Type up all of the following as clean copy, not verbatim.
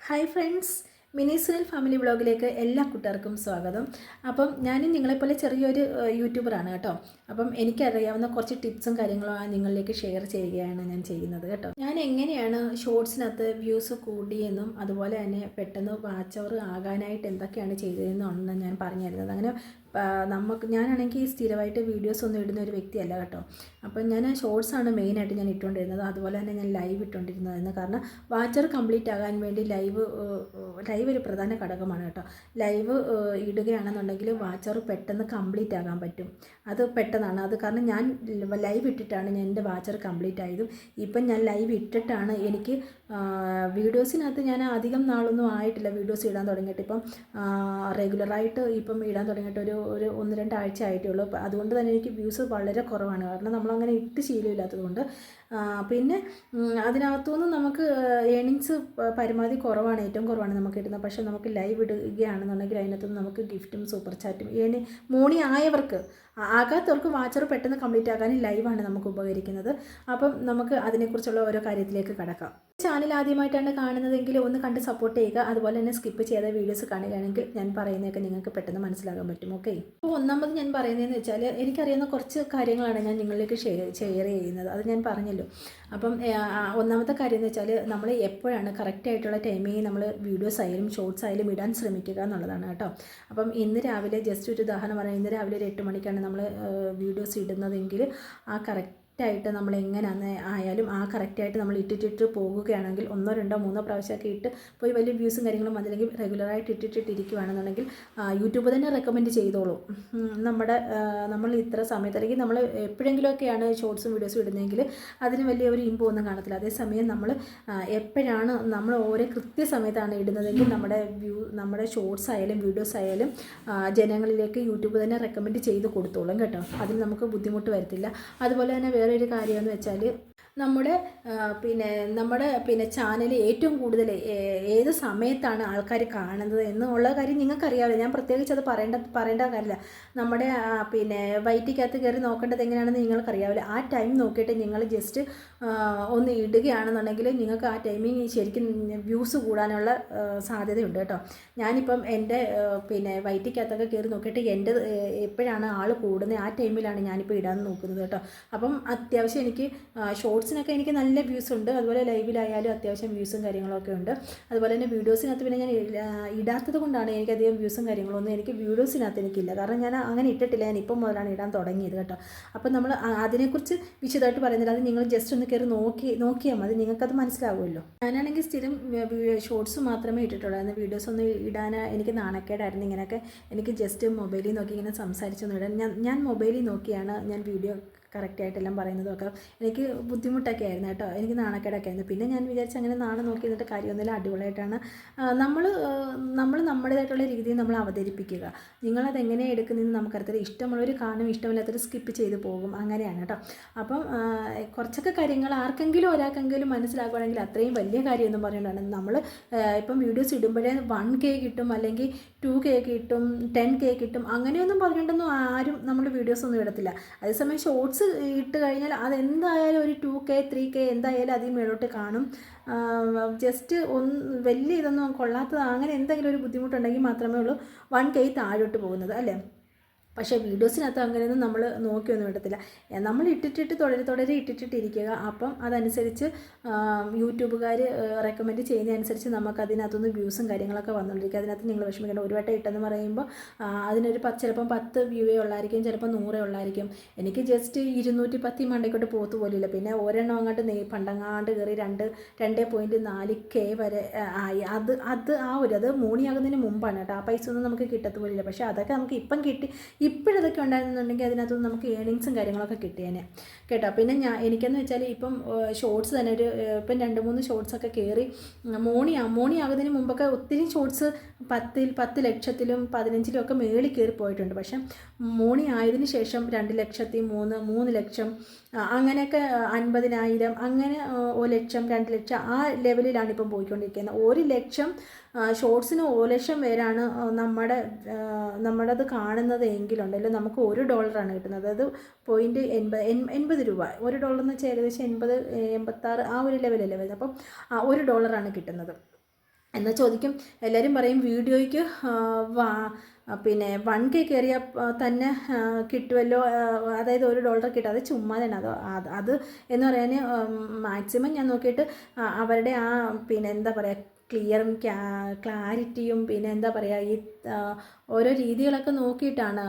Hi friends, Mini Sunil family വ്ളോഗിലേക്ക് എല്ലാ കൂട്ടുകാർക്കും സ്വാഗതം. അപ്പം ഞാനും നിങ്ങളെപ്പോലെ ചെറിയൊരു യൂട്യൂബറാണ് കേട്ടോ. അപ്പം എനിക്കറിയാവുന്ന കുറച്ച് ടിപ്സും കാര്യങ്ങളും നിങ്ങളിലേക്ക് ഷെയർ ചെയ്യുകയാണ് ഞാൻ ചെയ്യുന്നത് കേട്ടോ. ഞാൻ എങ്ങനെയാണ് ഷോർട്സിനകത്ത് വ്യൂസ് കൂടിയെന്നും അതുപോലെ തന്നെ പെട്ടെന്ന് വാച്ച് അവർ ആകാനായിട്ട് എന്തൊക്കെയാണ് ചെയ്തതെന്നാണ് ഞാൻ പറഞ്ഞു തരുന്നത്. അങ്ങനെ ഞാനാണെങ്കിൽ സ്ഥിരമായിട്ട് വീഡിയോസ് ഒന്നും ഇടുന്ന ഒരു വ്യക്തിയല്ല കേട്ടോ. അപ്പം ഞാൻ ഷോർട്സാണ് മെയിനായിട്ട് ഞാൻ ഇട്ടുകൊണ്ടിരുന്നത്. അതുപോലെ തന്നെ ഞാൻ ലൈവ് ഇട്ടുകൊണ്ടിരുന്നതെന്ന് കാരണം വാച്ചർ കംപ്ലീറ്റ് ആകാൻ വേണ്ടി ലൈവ് ഒരു പ്രധാന ഘടകമാണ് കേട്ടോ. ലൈവ് ഇടുകയാണെന്നുണ്ടെങ്കിൽ വാച്ചർ പെട്ടെന്ന് കംപ്ലീറ്റ് ആകാൻ പറ്റും. അത് പെട്ടെന്നാണ്. അത് കാരണം ഞാൻ ലൈവ് ഇട്ടിട്ടാണ് ഞാൻ എൻ്റെ വാച്ചർ കംപ്ലീറ്റ് ആയതും. ഇപ്പം ഞാൻ ലൈവ് ഇട്ടിട്ടാണ് എനിക്ക് വീഡിയോസിനകത്ത് ഞാൻ അധികം നാളൊന്നും ആയിട്ടില്ല വീഡിയോസ് ഇടാൻ തുടങ്ങിയിട്ട്. ഇപ്പം റെഗുലറായിട്ട് ഇപ്പം ഇടാൻ തുടങ്ങിയിട്ട് ഒരു 1-2 ആഴ്ച ആയിട്ടേ ഉള്ളൂ. അതുകൊണ്ട് തന്നെ എനിക്ക് വ്യൂസ് വളരെ കുറവാണ്. കാരണം നമ്മളങ്ങനെ ഇട്ട് ശീലമില്ലാത്തതുകൊണ്ട്. പിന്നെ അതിനകത്തുനിന്ന് നമുക്ക് ഏണിങ്സ് പരമാവധി കുറവാണ്, ഏറ്റവും കുറവാണ് നമുക്ക് കിട്ടുന്നത്. പക്ഷേ നമുക്ക് ലൈവ് ഇടുകയാണെന്നുണ്ടെങ്കിൽ അതിനകത്തുനിന്ന് നമുക്ക് ഗിഫ്റ്റും സൂപ്പർ ചാറ്റും മോണി ആയവർക്ക് ആകാത്തവർക്ക് വാച്ചർ പെട്ടെന്ന് കംപ്ലീറ്റ് ആകാനും ലൈവാണ് നമുക്ക് ഉപകരിക്കുന്നത്. അപ്പം നമുക്ക് അതിനെക്കുറിച്ചുള്ള ഓരോ കാര്യത്തിലേക്ക് കടക്കാം. ചാനൽ ആദ്യമായിട്ടാണ് കാണുന്നതെങ്കിൽ ഒന്ന് കണ്ട് സപ്പോർട്ട് ചെയ്യുക. അതുപോലെ തന്നെ സ്കിപ്പ് ചെയ്ത വീഡിയോസ് കാണുകയാണെങ്കിൽ ഞാൻ പറയുന്നതൊക്കെ നിങ്ങൾക്ക് പെട്ടെന്ന് മനസ്സിലാക്കാൻ പറ്റും. ഓക്കെ. അപ്പോൾ ഒന്നാമത് ഞാൻ പറയുന്നതെന്ന് വെച്ചാൽ എനിക്കറിയാവുന്ന കുറച്ച് കാര്യങ്ങളാണ് ഞാൻ നിങ്ങളിലേക്ക് ഷെയർ ചെയ്യുന്നത്. അത് ഞാൻ പറഞ്ഞല്ലോ. അപ്പം ഒന്നാമത്തെ കാര്യം എന്ന് വെച്ചാൽ നമ്മൾ എപ്പോഴാണ് കറക്റ്റായിട്ടുള്ള ടൈമിൽ നമ്മൾ വീഡിയോസ് ആയാലും ഷോർട്സ് ആയാലും ഇടാൻ ശ്രമിക്കുക എന്നുള്ളതാണ് കേട്ടോ. അപ്പം ഇന്ന് രാവിലെ ജസ്റ്റ് ഒരു ഉദാഹരണം പറയാം. ഇന്ന് രാവിലെ ഒരു 8 മണിക്കാണ് നമ്മൾ വീഡിയോസ് ഇടുന്നതെങ്കിൽ ആ കറക്റ്റായിട്ട് നമ്മൾ എങ്ങനെ ആയാലും ആ കറക്റ്റായിട്ട് നമ്മൾ ഇട്ടിട്ട് പോകുകയാണെങ്കിൽ 1, 2, 3 പ്രാവശ്യമൊക്കെ ഇട്ട് പോയി വലിയ വ്യൂസും കാര്യങ്ങളും അതില്ലെങ്കിൽ റെഗുലറായിട്ട് ഇട്ടിരിക്കുകയാണെന്നുണ്ടെങ്കിൽ യൂട്യൂബ് തന്നെ റെക്കമെൻഡ് ചെയ്തോളൂ. നമ്മൾ ഇത്ര സമയത്ത് അല്ലെങ്കിൽ നമ്മൾ എപ്പോഴെങ്കിലുമൊക്കെയാണ് ഷോർട്സും വീഡിയോസും ഇടുന്നതെങ്കിൽ അതിന് വലിയ ഒരു ഇമ്പോ ഒന്നും കാണത്തില്ല. അതേസമയം നമ്മൾ എപ്പോഴാണ് നമ്മൾ ഓരോ കൃത്യസമയത്താണ് ഇടുന്നതെങ്കിൽ നമ്മുടെ ഷോർട്സ് ആയാലും വീഡിയോസ് ആയാലും ജനങ്ങളിലേക്ക് യൂട്യൂബ് തന്നെ റെക്കമെൻഡ് ചെയ്ത് കൊടുത്തോളും കേട്ടോ. അതിൽ നമുക്ക് ബുദ്ധിമുട്ട് വരത്തില്ല. അതുപോലെ തന്നെ വേറൊരു കാര്യമെന്ന് വെച്ചാൽ നമ്മുടെ ചാനൽ ഏറ്റവും കൂടുതൽ ഏത് സമയത്താണ് ആൾക്കാർ കാണുന്നത് എന്നുള്ള കാര്യം നിങ്ങൾക്കറിയാമല്ലോ. ഞാൻ പ്രത്യേകിച്ച് അത് പറയേണ്ട കാര്യമില്ല. നമ്മുടെ വൈറ്റിക്കകത്ത് കയറി നോക്കേണ്ടത് എങ്ങനെയാണെന്ന് നിങ്ങൾക്കറിയാമല്ലോ. ആ ടൈം നോക്കിയിട്ട് നിങ്ങൾ ജസ്റ്റ് ഒന്ന് ഇടുകയാണെന്നുണ്ടെങ്കിൽ നിങ്ങൾക്ക് ആ ടൈമിങ് ശരിക്കും വ്യൂസ് കൂടാനുള്ള സാധ്യതയുണ്ട് കേട്ടോ. ഞാനിപ്പം എൻ്റെ വൈറ്റിക്കകത്തൊക്കെ കയറി നോക്കിയിട്ട് എൻ്റെ എപ്പോഴാണ് ആൾ കൂടുന്നത് ആ ടൈമിലാണ് ഞാനിപ്പോൾ ഇടാൻ നോക്കുന്നത് കേട്ടോ. അപ്പം അത്യാവശ്യം എനിക്ക് ഷോർട്സിനൊക്കെ എനിക്ക് നല്ല വ്യൂസ് ഉണ്ട്. അതുപോലെ ലൈവിലായാലും അത്യാവശ്യം വ്യൂസും കാര്യങ്ങളൊക്കെ ഉണ്ട്. അതുപോലെ തന്നെ വീഡിയോസിനകത്ത് പിന്നെ ഞാൻ ഇടാത്തത് കൊണ്ടാണ് എനിക്കധികം വ്യൂസും കാര്യങ്ങളൊന്നും എനിക്ക് വീഡിയോസിനകത്ത് എനിക്കില്ല. കാരണം ഞാൻ അങ്ങനെ ഇട്ടിട്ടില്ല. ഞാൻ ഇപ്പം മുതലാണ് ഇടാൻ തുടങ്ങിയത് കേട്ടോ. അപ്പം നമ്മൾ അതിനെക്കുറിച്ച് വിശദമായിട്ട് പറയുന്നില്ല. അത് നിങ്ങൾ ജസ്റ്റ് ഒന്ന് കയറി നോക്കിയാൽ മതി, നിങ്ങൾക്കത് മനസ്സിലാവുമല്ലോ. ഞാനാണെങ്കിൽ സ്ഥിരം ഷോർട്സ് മാത്രമേ ഇട്ടിട്ടുള്ളൂ. വീഡിയോസ് ഒന്നും ഇടാൻ എനിക്ക് നാണക്കേടായിരുന്നു. ഇങ്ങനെയൊക്കെ എനിക്ക് ജസ്റ്റ് മൊബൈലിൽ നോക്കി ഇങ്ങനെ സംസാരിച്ചൊന്നും ഇടാൻ ഞാൻ മൊബൈലിൽ നോക്കിയാണ് ഞാൻ വീഡിയോ കറക്റ്റായിട്ടെല്ലാം പറയുന്നതൊക്കെ എനിക്ക് ബുദ്ധിമുട്ടൊക്കെ ആയിരുന്നു കേട്ടോ. എനിക്ക് നാണക്കേടൊക്കെ ആയിരുന്നു. പിന്നെ ഞാൻ വിചാരിച്ചു അങ്ങനെ നാണം നോക്കി നിന്നിട്ട് കാര്യമൊന്നുമില്ല, അടിപൊളിയായിട്ടാണ് നമ്മൾ നമ്മുടേതായിട്ടുള്ള രീതിയിൽ നമ്മൾ അവതരിപ്പിക്കുക. നിങ്ങളത് എങ്ങനെ എടുക്കുന്നതെന്ന് നമുക്കറിയത്തില്ല. ഇഷ്ടമുള്ളവർ കാണും, ഇഷ്ടമില്ലാത്തവർ സ്കിപ്പ് ചെയ്ത് പോകും, അങ്ങനെയാണ് കേട്ടോ. അപ്പം കുറച്ചൊക്കെ കാര്യങ്ങൾ ആർക്കെങ്കിലും ഒരാൾക്കെങ്കിലും മനസ്സിലാക്കുകയാണെങ്കിൽ അത്രയും വലിയ കാര്യമൊന്നും പറയുന്നതാണ്. നമ്മൾ ഇപ്പം വീഡിയോസ് ഇടുമ്പോഴേ 1K കിട്ടും, അല്ലെങ്കിൽ 2K കിട്ടും, 10K കിട്ടും, അങ്ങനെയൊന്നും പറഞ്ഞിട്ടൊന്നും ആരും നമ്മൾ വീഡിയോസൊന്നും ഇടത്തില്ല. അതേസമയം ഷോർട്സ് ഇട്ട് കഴിഞ്ഞാൽ അതെന്തായാലും ഒരു 2K 3K എന്തായാലും അതിൽ മേലോട്ട് കാണും. ജസ്റ്റ് വലിയ ഇതൊന്നും കൊള്ളാത്തത് അങ്ങനെ എന്തെങ്കിലും ഒരു ബുദ്ധിമുട്ടുണ്ടെങ്കിൽ മാത്രമേ ഉള്ളൂ 1K താഴോട്ട് പോകുന്നത്, അല്ലേ? പക്ഷേ വീഡിയോസിനകത്ത് അങ്ങനെയൊന്നും നമ്മൾ നോക്കിയൊന്നും ഇടത്തില്ല. നമ്മൾ ഇട്ടിട്ട് തുടരെ ഇട്ടിട്ടിരിക്കുക. അപ്പം അതനുസരിച്ച് യൂട്യൂബുകാർ റെക്കമെൻഡ് ചെയ്യുന്നതനുസരിച്ച് നമുക്ക് അതിനകത്തുനിന്ന് വ്യൂസും കാര്യങ്ങളൊക്കെ വന്നുകൊണ്ടിരിക്കുക. അതിനകത്ത് നിങ്ങൾ വിഷമിക്കേണ്ട. ഒരു വട്ടം ഇട്ടെന്ന് പറയുമ്പോൾ അതിനൊരു ചിലപ്പം 10 വ്യൂവേ ഉള്ളായിരിക്കും, ചിലപ്പോൾ 100 ഉള്ളായിരിക്കും. എനിക്ക് ജസ്റ്റ് 210 മണ്ടയ്ക്കോട്ട് പോത്ത് പോലില്ല. പിന്നെ ഒരെണ്ണം അങ്ങോട്ട് പണ്ടങ്ങാണ്ട് കയറി 2.4K വരെ ആയി. അത് മോണിയാകുന്നതിന് മുമ്പാണ് കേട്ടോ. ആ പൈസ ഒന്നും നമുക്ക് കിട്ടത്തുപോലില്ല. പക്ഷേ അതൊക്കെ നമുക്ക് ഇപ്പം കിട്ടി. ഇപ്പോഴതൊക്കെ ഉണ്ടായിരുന്നുണ്ടെങ്കിൽ അതിനകത്തുനിന്ന് നമുക്ക് ഏണിങ്സും കാര്യങ്ങളൊക്കെ കിട്ടിയേനെ കേട്ടോ. പിന്നെ എനിക്കെന്ന് വെച്ചാൽ ഇപ്പം ഷോർട്സ് തന്നെ ഇപ്പം 2-3 ഷോർട്സൊക്കെ കയറി മോണിയാകുന്നതിന് മുമ്പൊക്കെ ഒത്തിരി ഷോർട്സ് 10 ലക്ഷത്തിലും 15 ഒക്കെ മേളിൽ കയറി പോയിട്ടുണ്ട്. പക്ഷേ മോണി ആയതിനു ശേഷം 2 ലക്ഷത്തിൽ 3 ലക്ഷം അങ്ങനെയൊക്കെ 50,000 അങ്ങനെ 1 ലക്ഷം 2 ലക്ഷം ആ ലെവലിലാണ് ഇപ്പം പോയിക്കൊണ്ടിരിക്കുന്നത്. 1 ലക്ഷം ഷോർട്സിന് 1 ലക്ഷം പേരാണ് നമ്മുടേത് കാണുന്നത് എങ്കിലുണ്ടല്ലോ നമുക്ക് $1 കിട്ടുന്നത്. അത് $0.80 രൂപ. $1 എന്ന് വെച്ചാൽ ഏകദേശം 80-86 ആ ഒരു ലെവലല്ലേ വരുന്നത്. അപ്പം $1 കിട്ടുന്നത്. എന്നാൽ ചോദിക്കും, എല്ലാവരും പറയും വീഡിയോയ്ക്ക് പിന്നെ 1K കയറിയാൽ തന്നെ കിട്ടുമല്ലോ, അതായത് $1 കിട്ടും. അത് ചുമ്മാതാണ്. അത് എന്ന് പറയാൻ മാക്സിമം ഞാൻ നോക്കിയിട്ട് അവരുടെ ആ പിന്നെ എന്താ പറയുക ക്ലിയറും ക്ലാരിറ്റിയും പിന്നെ എന്താ പറയുക ഈ ഓരോ രീതികളൊക്കെ നോക്കിയിട്ടാണ്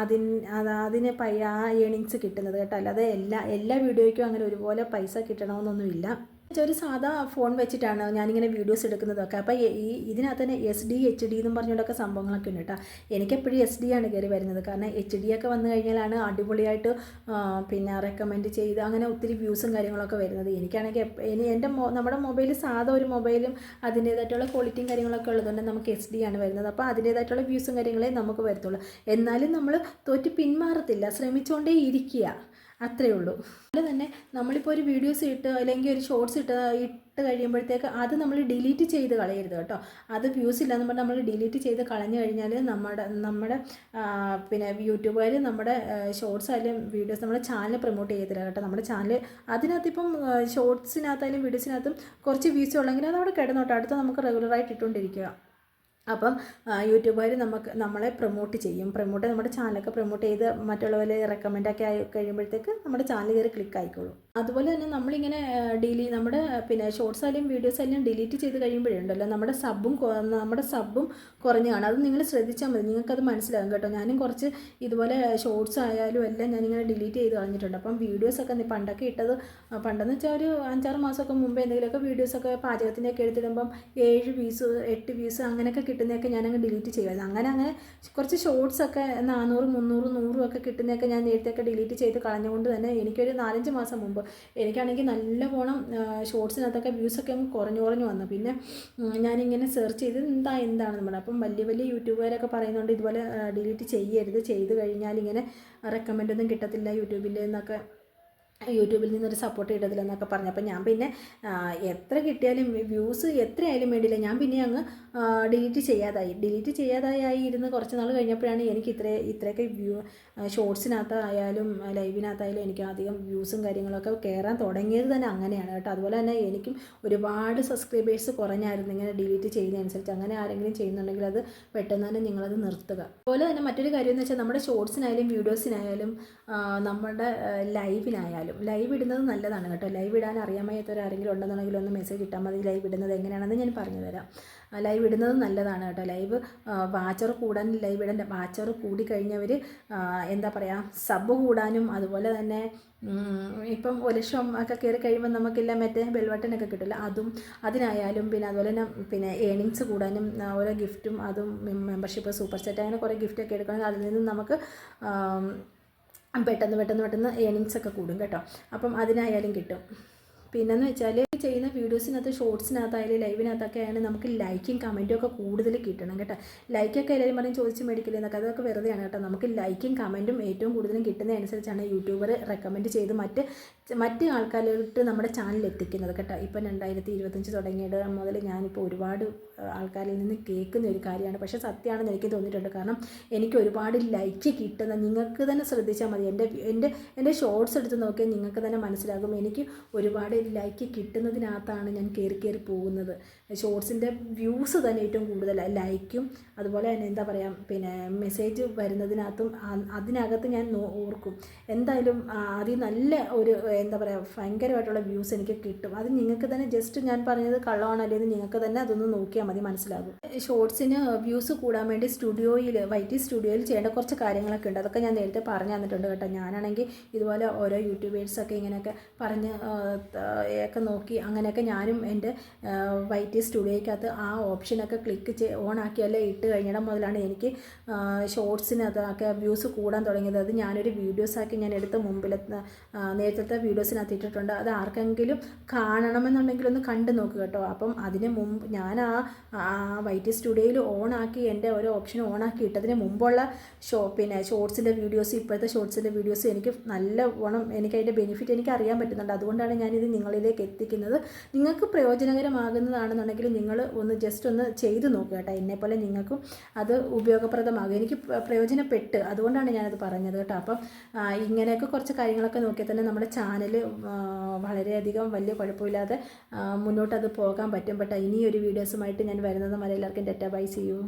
അതിന് ആ ഏണിങ്സ് കിട്ടുന്നത് കേട്ടോ. അല്ലാതെ എല്ലാ വീഡിയോയ്ക്കും അങ്ങനെ ഒരുപോലെ പൈസ കിട്ടണമെന്നൊന്നുമില്ല. ഒരു സാധാ ഫോൺ വെച്ചിട്ടാണ് ഞാനിങ്ങനെ വീഡിയോസ് എടുക്കുന്നതൊക്കെ. അപ്പോൾ ഇതിനകത്ത് തന്നെ SD HD എന്നും പറഞ്ഞുകൊണ്ടൊക്കെ സംഭവങ്ങളൊക്കെ ഉണ്ട് കേട്ടോ. എനിക്കെപ്പോഴും SD ആണ് കയറി വരുന്നത്. കാരണം HD ഒക്കെ വന്നു കഴിഞ്ഞാലാണ് അടിപൊളിയായിട്ട് പിന്നെ റെക്കമെൻഡ് ചെയ്ത് അങ്ങനെ ഒത്തിരി വ്യൂസും കാര്യങ്ങളൊക്കെ വരുന്നത്. എനിക്കാണെങ്കിൽ നമ്മുടെ മൊബൈൽ സാധാ ഒരു മൊബൈലും അതിൻ്റേതായിട്ടുള്ള ക്വാളിറ്റിയും കാര്യങ്ങളൊക്കെ ഉള്ളതുകൊണ്ട് നമുക്ക് SD ആണ് വരുന്നത്. അപ്പോൾ അതിൻ്റേതായിട്ടുള്ള വ്യൂസും കാര്യങ്ങളെ നമുക്ക് വരത്തുള്ളൂ. എന്നാലും നമ്മൾ തോറ്റ് പിന്മാറത്തില്ല, ശ്രമിച്ചുകൊണ്ടേ ഇരിക്കുക, അത്രയേ ഉള്ളൂ. അതുപോലെ തന്നെ നമ്മളിപ്പോൾ ഒരു വീഡിയോസ് ഇട്ട് അല്ലെങ്കിൽ ഒരു ഷോർട്സ് ഇട്ട് കഴിയുമ്പോഴത്തേക്ക് അത് നമ്മൾ ഡിലീറ്റ് ചെയ്ത് കളയരുത് കേട്ടോ. അത് വ്യൂസ് ഇല്ലയെന്ന് പറഞ്ഞാൽ നമ്മൾ ഡിലീറ്റ് ചെയ്ത് കളഞ്ഞു കഴിഞ്ഞാൽ നമ്മുടെ പിന്നെ യൂട്യൂബുകാർ നമ്മുടെ ഷോർട്സ് ആയാലും വീഡിയോസ് നമ്മുടെ ചാനൽ പ്രൊമോട്ട് ചെയ്യത്തില്ല കേട്ടോ. നമ്മുടെ ചാനൽ അതിനകത്തിപ്പം ഷോർട്സിനകത്തായാലും വീഡിയോസിനകത്തും കുറച്ച് വ്യൂസ് ഉള്ളെങ്കിൽ അത് അവിടെ കിടന്നോട്ടോ, അടുത്ത നമുക്ക് റെഗുലറായിട്ട് ഇട്ടുകൊണ്ടിരിക്കുക. അപ്പം യൂട്യൂബുകാർ നമ്മളെ പ്രൊമോട്ട് ചെയ്യും. നമ്മുടെ ചാനലൊക്കെ പ്രൊമോട്ട് ചെയ്ത് മറ്റുള്ളവരെ റെക്കമെൻഡൊക്കെ ആയി കഴിയുമ്പോഴത്തേക്ക് നമ്മുടെ ചാനൽ കയറി ക്ലിക്ക് ആയിക്കോളും. അതുപോലെ തന്നെ നമ്മളിങ്ങനെ നമ്മുടെ പിന്നെ ഷോർട്സ് ആയാലും വീഡിയോസ് ആയാലും ഡിലീറ്റ് ചെയ്ത് കഴിയുമ്പോഴുണ്ടല്ലോ നമ്മുടെ സബ്ബും കുറഞ്ഞു കാണും. അത് നിങ്ങൾ ശ്രദ്ധിച്ചാൽ മതി, നിങ്ങൾക്കത് മനസ്സിലാകും കേട്ടോ. ഞാനും കുറച്ച് ഇതുപോലെ ഷോർട്സ് ആയാലും എല്ലാം ഞാനിങ്ങനെ ഡിലീറ്റ് ചെയ്ത് കളഞ്ഞിട്ടുണ്ട്. അപ്പം വീഡിയോസൊക്കെ പണ്ടൊക്കെ ഇട്ടത്, പണ്ടെന്ന് വെച്ചാൽ ഒരു 5-6 മാസമൊക്കെ മുമ്പ് എന്തെങ്കിലുമൊക്കെ വീഡിയോസൊക്കെ പാചകത്തിൻ്റെയൊക്കെ എടുത്തിടുമ്പം 7 വ്യൂസ് 8 വ്യൂസ് അങ്ങനെയൊക്കെ കിട്ടുന്നതൊക്കെ ഞാനങ്ങ് ഡിലീറ്റ് ചെയ്യുമായിരുന്നു. അങ്ങനെ കുറച്ച് ഷോർട്സൊക്കെ 400 300 100 ഒക്കെ കിട്ടുന്നതൊക്കെ ഞാൻ നേരത്തെയൊക്കെ ഡിലീറ്റ് ചെയ്ത് കളഞ്ഞുകൊണ്ട് തന്നെ എനിക്കൊരു 4-5 മാസം മുമ്പ് എനിക്കാണെങ്കിൽ നല്ലവണ്ണം ഷോർട്സിനകത്തൊക്കെ വ്യൂസൊക്കെ അങ്ങ് കുറഞ്ഞു വന്നു. പിന്നെ ഞാനിങ്ങനെ സെർച്ച് ചെയ്ത് എന്താണെന്ന് പറഞ്ഞു. അപ്പം വലിയ യൂട്യൂബുകാരൊക്കെ പറയുന്നുണ്ട് ഇതുപോലെ ഡിലീറ്റ് ചെയ്യരുത്, ചെയ്ത് കഴിഞ്ഞാൽ ഇങ്ങനെ റെക്കമെൻഡൊന്നും കിട്ടത്തില്ല യൂട്യൂബിൽ നിന്നൊരു സപ്പോർട്ട് കിട്ടത്തില്ലെന്നൊക്കെ പറഞ്ഞു. അപ്പം ഞാൻ പിന്നെ എത്ര കിട്ടിയാലും വ്യൂസ് എത്രയായാലും വേണ്ടിയില്ല, ഞാൻ പിന്നെ അങ്ങ് ഡിലീറ്റ് ചെയ്യാതായി ഇരുന്ന് കുറച്ച് നാൾ കഴിഞ്ഞപ്പോഴാണ് എനിക്ക് ഇത്രയൊക്കെ ഷോർട്സിനകത്തായാലും ലൈവിനകത്തായാലും എനിക്ക് അധികം വ്യൂസും കാര്യങ്ങളൊക്കെ കയറാൻ തുടങ്ങിയത് തന്നെ അങ്ങനെയാണ് കേട്ടോ. അതുപോലെ തന്നെ എനിക്കും ഒരുപാട് സബ്സ്ക്രൈബേഴ്സ് കുറഞ്ഞായിരുന്നു ഇങ്ങനെ ഡിലീറ്റ് ചെയ്യുന്നതനുസരിച്ച്. അങ്ങനെ ആരെങ്കിലും ചെയ്യുന്നുണ്ടെങ്കിൽ അത് പെട്ടെന്ന് തന്നെ നിങ്ങളത് നിർത്തുക. അതുപോലെ തന്നെ മറ്റൊരു കാര്യം എന്ന് വെച്ചാൽ നമ്മുടെ ഷോർട്സിനായാലും വീഡിയോസിനായാലും നമ്മുടെ ലൈവ് ഇടുന്നത് നല്ലതാണ് കേട്ടോ. ലൈവ് ഇടാൻ അറിയാൻ വയ്യാത്തവരാരെങ്കിലും ഉണ്ടെന്നുണ്ടെങ്കിൽ ഒന്ന് മെസ്സേജ് ഇട്ടാൽ മതി. ലൈവ് ഇടുന്നത് എങ്ങനെയാണെന്ന് ഞാൻ പറഞ്ഞു തരാം. ലൈവ് ഇടുന്നത് നല്ലതാണ് കേട്ടോ. ലൈവ് വാച്ചർ കൂടാൻ ലൈവ് ഇടേണ്ട, വാച്ചർ കൂടിക്കഴിഞ്ഞവർ എന്താ പറയുക സബ് കൂടാനും അതുപോലെ തന്നെ ഇപ്പം 1,00,000 ഒക്കെ കയറി കഴിയുമ്പോൾ നമുക്കില്ല മറ്റേ ബെൽ ബട്ടനൊക്കെ കിട്ടില്ല, അതിനായാലും പിന്നെ അതുപോലെ തന്നെ പിന്നെ ഏണിങ്സ് കൂടാനും ഓരോ ഗിഫ്റ്റും അതും മെമ്പർഷിപ്പ് സൂപ്പർ സെറ്റ് അങ്ങനെ കുറേ ഗിഫ്റ്റൊക്കെ എടുക്കണമെങ്കിൽ അതിൽ നിന്ന് നമുക്ക് പെട്ടെന്ന് ഏണിങ്സ് ഒക്കെ കൂടും കേട്ടോ. അപ്പം അതിനായാലും കിട്ടും. പിന്നെന്ന് വെച്ചാൽ ചെയ്യുന്ന വീഡിയോസിനകത്ത് ഷോർട്സിനകത്തായാലും ലൈവിനകത്തൊക്കെ ആയാലും നമുക്ക് ലൈക്കും കമൻറ്റും ഒക്കെ കൂടുതൽ കിട്ടണം കേട്ടോ. ലൈക്കൊക്കെ എല്ലാവരും പറഞ്ഞ് ചോദിച്ച് മേടിക്കില്ല എന്നൊക്കെ, അതൊക്കെ വെറുതെയാണ് കേട്ടോ. നമുക്ക് ലൈക്കും കമൻറ്റും ഏറ്റവും കൂടുതലും കിട്ടുന്നതനുസരിച്ചാണ് യൂട്യൂബർ റെക്കമെൻഡ് ചെയ്ത് മറ്റ് ആൾക്കാരിലോട്ട് നമ്മുടെ ചാനൽ എത്തിക്കുന്നത് കേട്ടോ. ഇപ്പം 2025 തുടങ്ങിയത് മുതൽ ഞാനിപ്പോൾ ഒരുപാട് ആൾക്കാരിൽ നിന്ന് കേൾക്കുന്ന ഒരു കാര്യമാണ്. പക്ഷേ സത്യമാണെന്ന് എനിക്ക് തോന്നിയിട്ടുണ്ട്. കാരണം എനിക്ക് ഒരുപാട് ലൈക്ക് കിട്ടുന്ന, നിങ്ങൾക്ക് തന്നെ ശ്രദ്ധിച്ചാൽ മതി, എൻ്റെ ഷോർട്സ് എടുത്ത് നോക്കിയാൽ നിങ്ങൾക്ക് തന്നെ മനസ്സിലാകും എനിക്ക് ഒരുപാട് ലൈക്ക് കിട്ടുന്നതിനകത്താണ് ഞാൻ കയറി പോകുന്നത്. ഷോർട്സിൻ്റെ വ്യൂസ് തന്നെ ഏറ്റവും കൂടുതൽ ലൈക്കും അതുപോലെ തന്നെ എന്താ പറയുക പിന്നെ മെസ്സേജ് വരുന്നതിനകത്തും അതിനകത്ത് ഞാൻ ഓർക്കും എന്തായാലും അതിൽ നല്ല ഒരു എന്താ പറയുക ഭയങ്കരമായിട്ടുള്ള വ്യൂസ് എനിക്ക് കിട്ടും. അത് നിങ്ങൾക്ക് തന്നെ ജസ്റ്റ് ഞാൻ പറഞ്ഞത് കള്ളമാണല്ലോ എന്ന് നിങ്ങൾക്ക് തന്നെ അതൊന്ന് നോക്കിയാൽ മതി, മനസ്സിലാകും. ഷോർട്സിന് വ്യൂസ് കൂടാൻ വേണ്ടി YT സ്റ്റുഡിയോയിൽ ചെയ്യേണ്ട കുറച്ച് കാര്യങ്ങളൊക്കെ ഉണ്ട്. അതൊക്കെ ഞാൻ നേരത്തെ പറഞ്ഞു തന്നിട്ടുണ്ട് കേട്ടോ. ഞാനാണെങ്കിൽ ഇതുപോലെ ഓരോ യൂട്യൂബേഴ്സൊക്കെ ഇങ്ങനെയൊക്കെ പറഞ്ഞ് ഒക്കെ നോക്കി അങ്ങനെയൊക്കെ ഞാനും എൻ്റെ YT സ്റ്റുഡിയോയ്ക്കകത്ത് ആ ഓപ്ഷനൊക്കെ ക്ലിക്ക് ഓൺ ആക്കിയല്ലേ ഇട്ട് കഴിഞ്ഞിടം മുതലാണ് എനിക്ക് ഷോർട്സിനകത്തൊക്കെ വ്യൂസ് കൂടാൻ തുടങ്ങിയത്. അത് ഞാനൊരു വീഡിയോസാക്കി ഞാൻ എടുത്ത് നേരത്തെ വീഡിയോസിനകത്ത് ഇട്ടിട്ടുണ്ട്. അത് ആർക്കെങ്കിലും കാണണമെന്നുണ്ടെങ്കിൽ ഒന്ന് കണ്ടു നോക്കുക കേട്ടോ. അപ്പം അതിന് മുമ്പ് ഞാൻ ആ YT സ്റ്റുഡിയോയിൽ ഓണാക്കി എൻ്റെ ഓരോ ഓപ്ഷൻ ഓണാക്കി ഇട്ടതിന് മുമ്പുള്ള പിന്നെ ഷോർട്സിൻ്റെ വീഡിയോസ് ഇപ്പോഴത്തെ ഷോർട്സിൻ്റെ വീഡിയോസ് എനിക്ക് നല്ലവണ്ണം എനിക്ക് അതിൻ്റെ ബെനിഫിറ്റ് എനിക്ക് അറിയാൻ പറ്റുന്നുണ്ട്. അതുകൊണ്ടാണ് ഞാനിത് നിങ്ങളിലേക്ക് എത്തിക്കുന്നത്. നിങ്ങൾക്ക് പ്രയോജനകരമാകുന്നതാണെന്നുണ്ടെങ്കിൽ നിങ്ങൾ ജസ്റ്റ് ഒന്ന് ചെയ്ത് നോക്കുക കേട്ടോ. എന്നെപ്പോലെ നിങ്ങൾക്കും അത് ഉപയോഗപ്രദമാകും. എനിക്ക് പ്രയോജനപ്പെട്ട്, അതുകൊണ്ടാണ് ഞാനത് പറഞ്ഞത് കേട്ടോ. അപ്പം ഇങ്ങനെയൊക്കെ കുറച്ച് കാര്യങ്ങളൊക്കെ നോക്കിയാൽ തന്നെ നമ്മുടെ ചാനൽ വളരെയധികം വലിയ കുഴപ്പമില്ലാതെ മുന്നോട്ടത് പോകാൻ പറ്റും. ഇനിയൊരു വീഡിയോസുമായിട്ട് ഞാൻ വരുന്നത് വരെ എല്ലാവർക്കും ടാറ്റാ ബൈ, സീ യു.